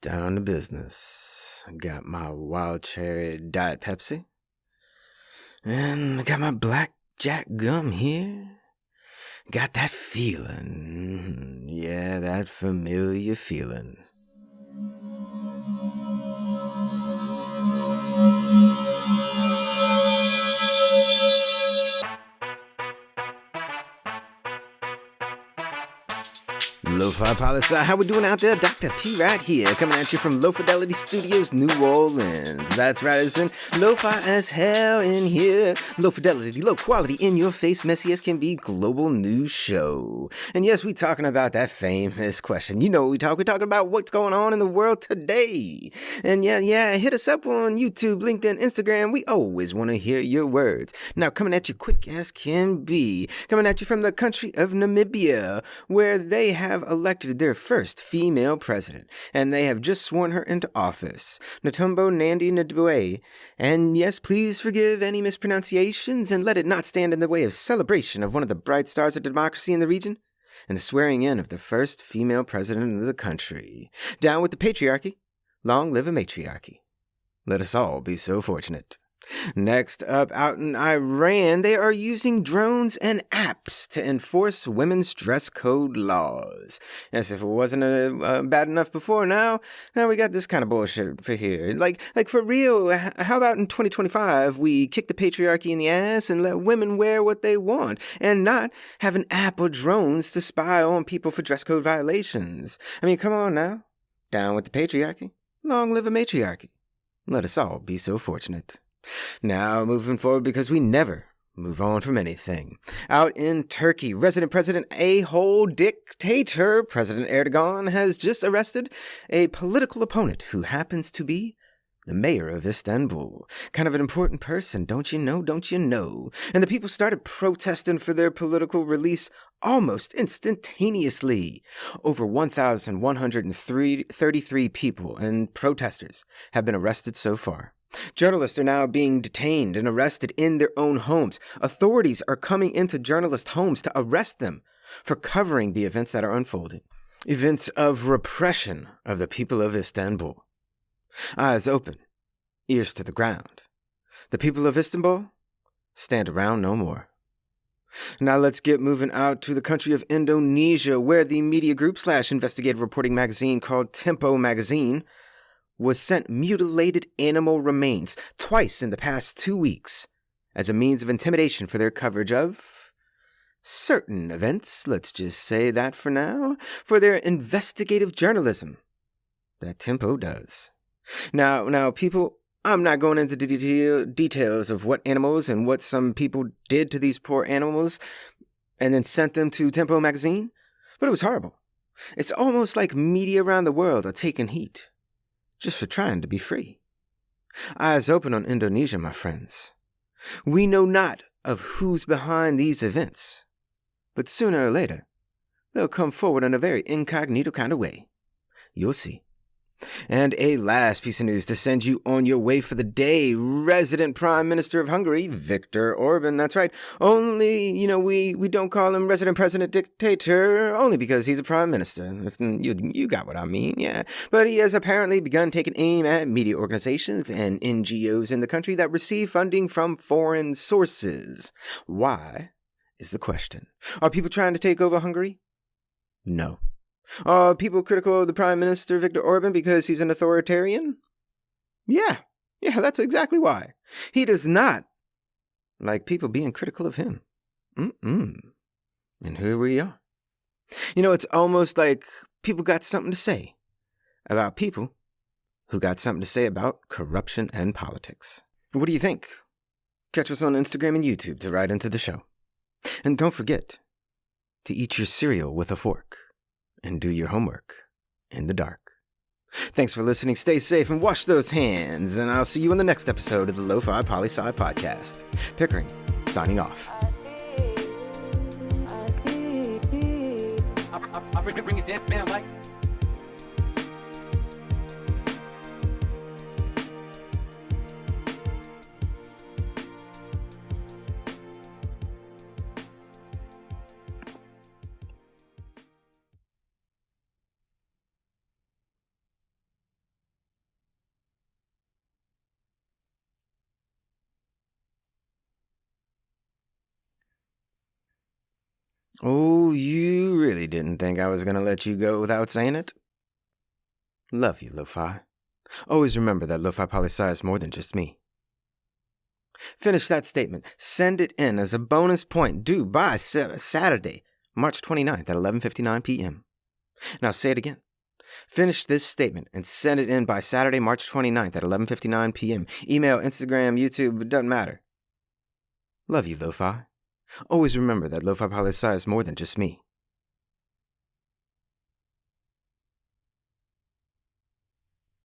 Down to business. Got my wild cherry Diet Pepsi. And got my blackjack gum here. Got that feeling. Yeah, that familiar feeling. Lofi Poli Sci, how we doing out there? Dr. P right here, coming at you from Low Fidelity Studios, New Orleans. That's right, it's in lo-fi as hell in here. Low fidelity, low quality, in your face, messy as can be, global news show. And yes, we talking about that famous question. You know what we're talking about what's going on in the world today. And yeah, hit us up on YouTube, LinkedIn, Instagram. We always want to hear your words. Now, coming at you quick as can be, coming at you from the country of Namibia, where they have elected their first female president, and they have just sworn her into office, Netumbo Nandi-Ndaitwah. And yes, please forgive any mispronunciations and let it not stand in the way of celebration of one of the bright stars of democracy in the region, and the swearing in of the first female president of the country. Down with the patriarchy. Long live a matriarchy. Let us all be so fortunate. Next up, out in Iran, they are using drones and apps to enforce women's dress code laws. Yes, if it wasn't bad enough before, now we got this kind of bullshit for here. Like for real, how about in 2025, we kick the patriarchy in the ass and let women wear what they want, and not have an app or drones to spy on people for dress code violations? I mean, come on now. Down with the patriarchy. Long live a matriarchy. Let us all be so fortunate. Now, moving forward, because we never move on from anything. Out in Turkey, resident president a-hole dictator President Erdogan has just arrested a political opponent who happens to be the mayor of Istanbul. Kind of an important person, don't you know? And the people started protesting for their political release almost instantaneously. Over 1,133 people and protesters have been arrested so far. Journalists are now being detained and arrested in their own homes. Authorities are coming into journalists' homes to arrest them for covering the events that are unfolding. Events of repression of the people of Istanbul. Eyes open, ears to the ground. The people of Istanbul stand around no more. Now let's get moving out to the country of Indonesia, where the media group / investigative reporting magazine called Tempo magazine was sent mutilated animal remains twice in the past 2 weeks as a means of intimidation for their coverage of certain events, let's just say that for now, for their investigative journalism that Tempo does. Now, people, I'm not going into the details of what animals and what some people did to these poor animals and then sent them to Tempo magazine, but it was horrible. It's almost like media around the world are taking heat just for trying to be free. Eyes open on Indonesia, my friends. We know not of who's behind these events, but sooner or later, they'll come forward in a very incognito kind of way. You'll see. And a last piece of news to send you on your way for the day. Resident Prime Minister of Hungary, Viktor Orban, that's right. Only, we don't call him Resident President Dictator, only because he's a Prime Minister. If you got what I mean, yeah. But he has apparently begun taking aim at media organizations and NGOs in the country that receive funding from foreign sources. Why is the question. Are people trying to take over Hungary? No. Are people critical of the Prime Minister, Viktor Orban, because he's an authoritarian? Yeah, that's exactly why. He does not like people being critical of him. And here we are. It's almost like people got something to say about people who got something to say about corruption and politics. What do you think? Catch us on Instagram and YouTube to write into the show. And don't forget to eat your cereal with a fork. And do your homework in the dark. Thanks for listening. Stay safe and wash those hands. And I'll see you in the next episode of the Lofi Poli Sci podcast. Pickering, signing off. I'll bring it down, man, like. Oh, you really didn't think I was going to let you go without saying it? Love you, Lofi. Always remember that Lofi Poli Sci is more than just me. Finish that statement. Send it in as a bonus point due by Saturday, March 29th at 11:59 p.m. Now say it again. Finish this statement and send it in by Saturday, March 29th at 11:59 p.m. Email, Instagram, YouTube, it doesn't matter. Love you, Lofi. Always remember that Lofi Poli Sci is more than just me.